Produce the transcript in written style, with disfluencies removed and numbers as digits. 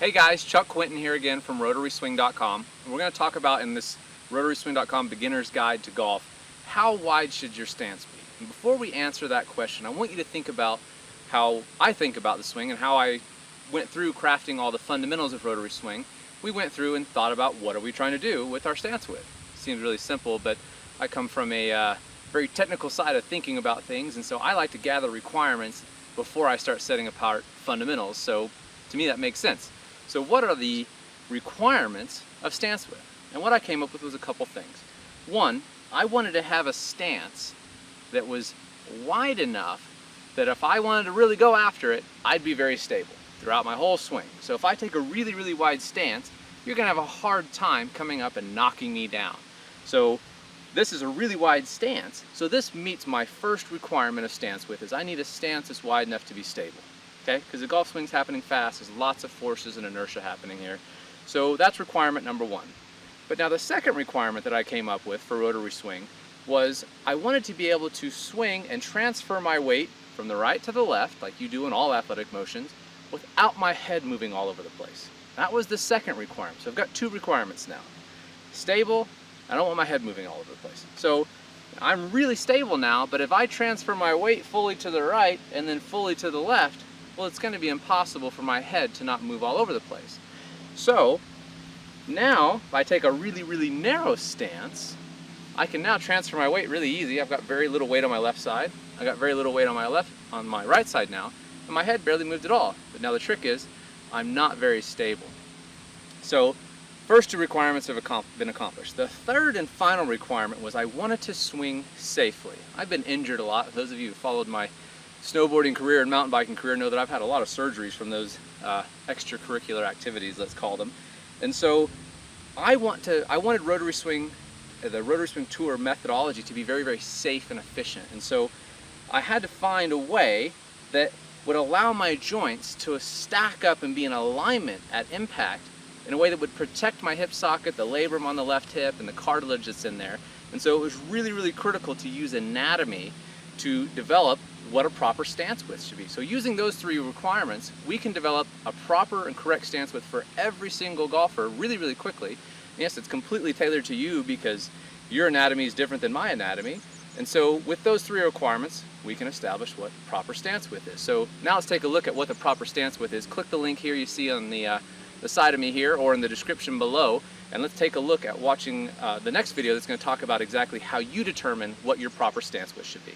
Hey guys, Chuck Quinton here again from RotarySwing.com. And we're going to talk about in this RotarySwing.com Beginner's Guide to Golf, how wide should your stance be? And before we answer that question, I want you to think about how I think about the swing and how I went through crafting all the fundamentals of rotary swing. We went through and thought about what are we trying to do with our stance width. Seems really simple, but I come from a very technical side of thinking about things, and so I like to gather requirements before I start setting apart fundamentals. So to me that makes sense. So what are the requirements of stance width? And what I came up with was a couple things. One, I wanted to have a stance that was wide enough that if I wanted to really go after it, I'd be very stable throughout my whole swing. So if I take a really, really wide stance, you're gonna have a hard time coming up and knocking me down. So this is a really wide stance. So this meets my first requirement of stance width, is I need a stance that's wide enough to be stable. Okay, because the golf swing's happening fast, there's lots of forces and inertia happening here. So that's requirement number one. But now the second requirement that I came up with for rotary swing was I wanted to be able to swing and transfer my weight from the right to the left, like you do in all athletic motions, without my head moving all over the place. That was the second requirement. So I've got two requirements now. Stable, I don't want my head moving all over the place. So I'm really stable now, but if I transfer my weight fully to the right and then fully to the left, well, it's going to be impossible for my head to not move all over the place. So now, if I take a really, really narrow stance, I can now transfer my weight really easy. I've got very little weight on my left side. I've got very little weight on my right side now, and my head barely moved at all. But now the trick is, I'm not very stable. So, first two requirements have been accomplished. The third and final requirement was I wanted to swing safely. I've been injured a lot. Those of you who followed my snowboarding career and mountain biking career know that I've had a lot of surgeries from those extracurricular activities, let's call them. And so I wanted rotary swing, the rotary swing tour methodology to be very, very safe and efficient. And so I had to find a way that would allow my joints to stack up and be in alignment at impact in a way that would protect my hip socket, the labrum on the left hip, and the cartilage that's in there. And so it was really, really critical to use anatomy to develop what a proper stance width should be. So using those three requirements, we can develop a proper and correct stance width for every single golfer really, really quickly. And yes, it's completely tailored to you because your anatomy is different than my anatomy. And so with those three requirements, we can establish what proper stance width is. So now let's take a look at what the proper stance width is. Click the link here you see on the side of me here or in the description below, and let's take a look at watching the next video that's going to talk about exactly how you determine what your proper stance width should be.